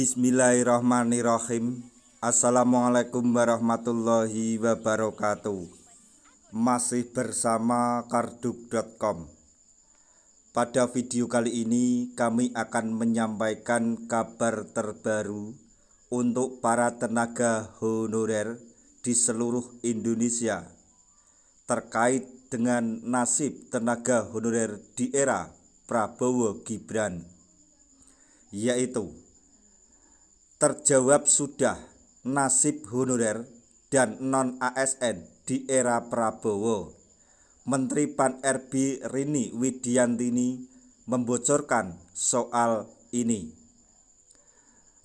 Bismillahirrahmanirrahim. Assalamualaikum warahmatullahi wabarakatuh. Masih bersama karduk.com. Pada video kali ini kami akan menyampaikan kabar terbaru untuk para tenaga honorer di seluruh Indonesia terkait dengan nasib tenaga honorer di era Prabowo Gibran, yaitu terjawab sudah nasib honorer dan non-ASN di era Prabowo. Menteri Pan-RB Rini Widiantini membocorkan soal ini.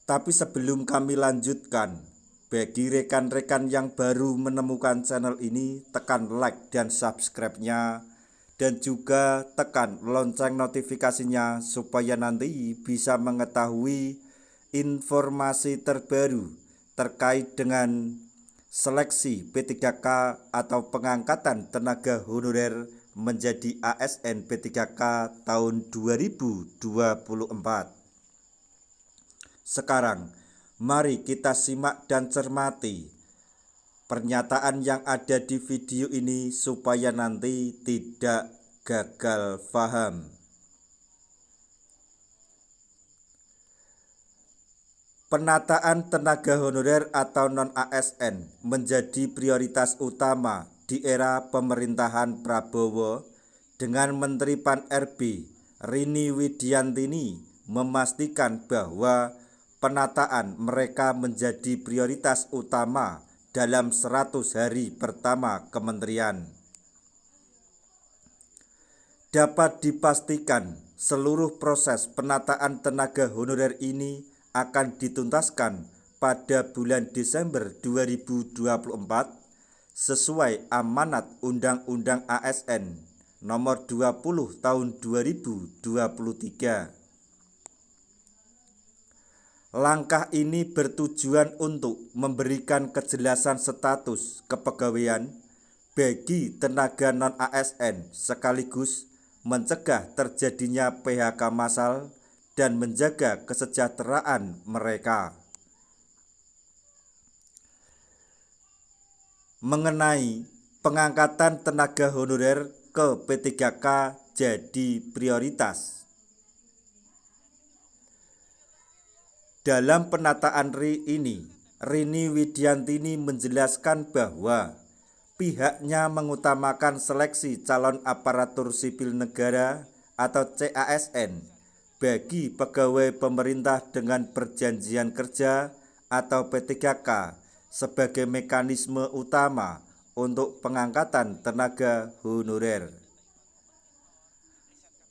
Tapi sebelum kami lanjutkan, bagi rekan-rekan yang baru menemukan channel ini, tekan like dan subscribe-nya, dan juga tekan lonceng notifikasinya supaya nanti bisa mengetahui informasi terbaru terkait dengan seleksi P3K atau pengangkatan tenaga honorer menjadi ASN P3K tahun 2024. Sekarang mari kita simak dan cermati pernyataan yang ada di video ini supaya nanti tidak gagal paham. Penataan tenaga honorer atau non-ASN menjadi prioritas utama di era pemerintahan Prabowo dengan Menteri Pan-RB Rini Widiantini memastikan bahwa penataan mereka menjadi prioritas utama dalam 100 hari pertama kementerian. Dapat dipastikan seluruh proses penataan tenaga honorer ini akan dituntaskan pada bulan Desember 2024 sesuai amanat Undang-Undang ASN Nomor 20 Tahun 2023. Langkah ini bertujuan untuk memberikan kejelasan status kepegawaian bagi tenaga non-ASN sekaligus mencegah terjadinya PHK massal dan menjaga kesejahteraan mereka. Mengenai pengangkatan tenaga honorer ke P3K jadi prioritas. Dalam penataan ini, Rini Widiantini menjelaskan bahwa pihaknya mengutamakan seleksi calon aparatur sipil negara atau CASN bagi pegawai pemerintah dengan perjanjian kerja atau P3K sebagai mekanisme utama untuk pengangkatan tenaga honorer.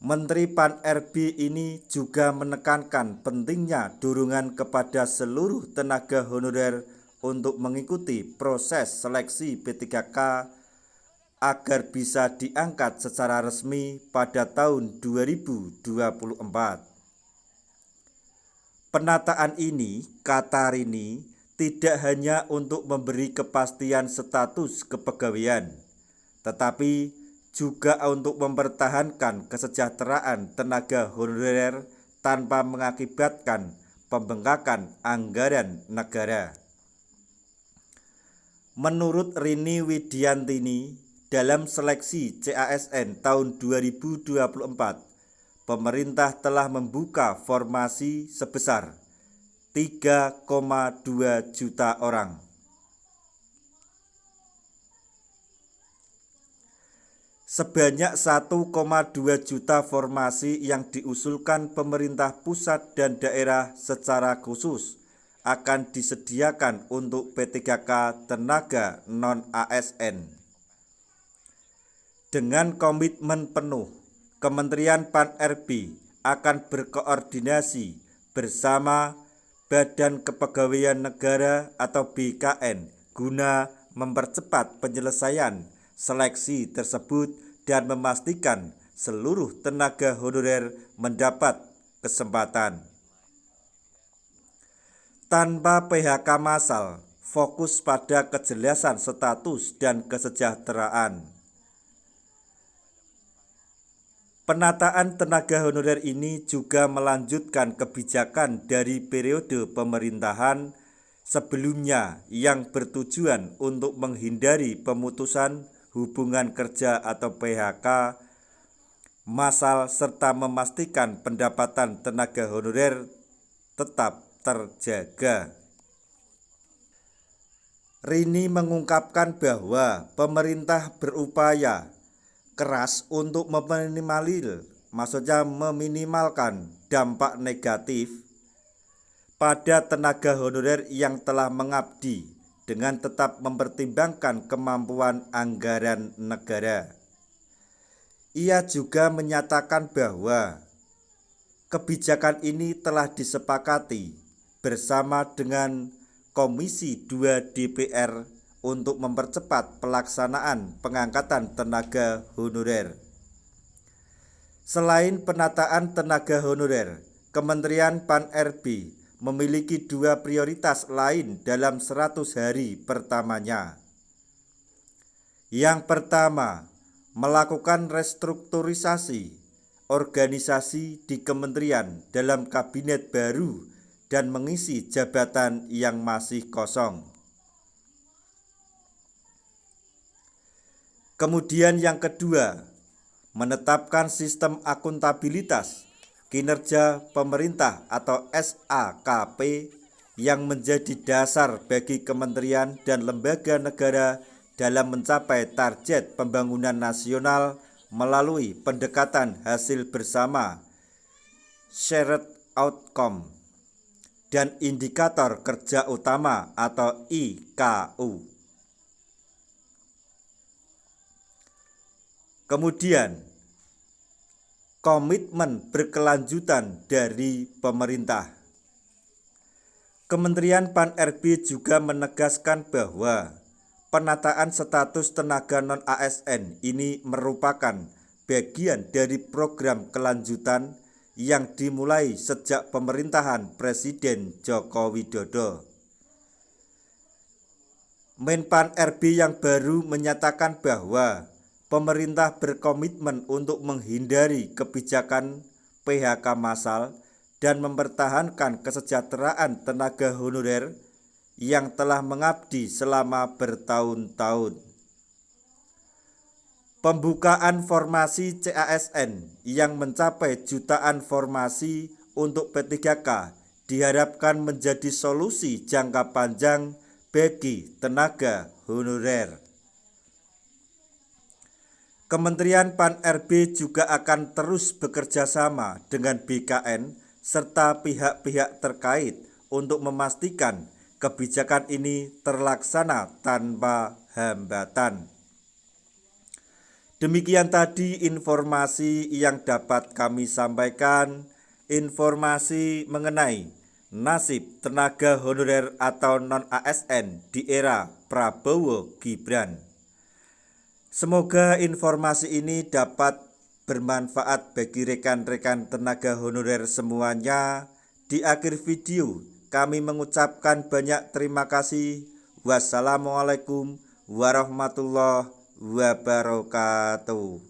Menteri Pan-RB ini juga menekankan pentingnya dorongan kepada seluruh tenaga honorer untuk mengikuti proses seleksi P3K agar bisa diangkat secara resmi pada tahun 2024. Penataan ini, kata Rini, tidak hanya untuk memberi kepastian status kepegawaian, tetapi juga untuk mempertahankan kesejahteraan tenaga honorer tanpa mengakibatkan pembengkakan anggaran negara. Menurut Rini Widiantini, dalam seleksi CASN tahun 2024, pemerintah telah membuka formasi sebesar 3,2 juta orang. Sebanyak 1,2 juta formasi yang diusulkan pemerintah pusat dan daerah secara khusus akan disediakan untuk P3K tenaga non-ASN. Dengan komitmen penuh, Kementerian Pan-RB akan berkoordinasi bersama Badan Kepegawaian Negara atau BKN guna mempercepat penyelesaian seleksi tersebut dan memastikan seluruh tenaga honorer mendapat kesempatan. Tanpa PHK massal, fokus pada kejelasan status dan kesejahteraan. Penataan tenaga honorer ini juga melanjutkan kebijakan dari periode pemerintahan sebelumnya yang bertujuan untuk menghindari pemutusan hubungan kerja atau PHK massal serta memastikan pendapatan tenaga honorer tetap terjaga. Rini mengungkapkan bahwa pemerintah berupaya keras untuk meminimalkan dampak negatif pada tenaga honorer yang telah mengabdi dengan tetap mempertimbangkan kemampuan anggaran negara. Ia juga menyatakan bahwa kebijakan ini telah disepakati bersama dengan Komisi 2 DPR untuk mempercepat pelaksanaan pengangkatan tenaga honorer. Selain penataan tenaga honorer, Kementerian Pan-RB memiliki 2 prioritas lain dalam 100 hari pertamanya. Yang pertama, melakukan restrukturisasi organisasi di kementerian dalam kabinet baru dan mengisi jabatan yang masih kosong. Kemudian yang kedua, menetapkan sistem akuntabilitas kinerja pemerintah atau SAKP yang menjadi dasar bagi kementerian dan lembaga negara dalam mencapai target pembangunan nasional melalui pendekatan hasil bersama shared outcome dan indikator kerja utama atau IKU. Kemudian, komitmen berkelanjutan dari pemerintah. Kementerian Pan-RB juga menegaskan bahwa penataan status tenaga non-ASN ini merupakan bagian dari program kelanjutan yang dimulai sejak pemerintahan Presiden Joko Widodo. Menpan RB yang baru menyatakan bahwa pemerintah berkomitmen untuk menghindari kebijakan PHK massal dan mempertahankan kesejahteraan tenaga honorer yang telah mengabdi selama bertahun-tahun. Pembukaan formasi CASN yang mencapai jutaan formasi untuk P3K diharapkan menjadi solusi jangka panjang bagi tenaga honorer. Kementerian Pan-RB juga akan terus bekerja sama dengan BKN serta pihak-pihak terkait untuk memastikan kebijakan ini terlaksana tanpa hambatan. Demikian tadi informasi yang dapat kami sampaikan, informasi mengenai nasib tenaga honorer atau non-ASN di era Prabowo Gibran. Semoga informasi ini dapat bermanfaat bagi rekan-rekan tenaga honorer semuanya. Di akhir video, kami mengucapkan banyak terima kasih. Wassalamualaikum warahmatullahi wabarakatuh.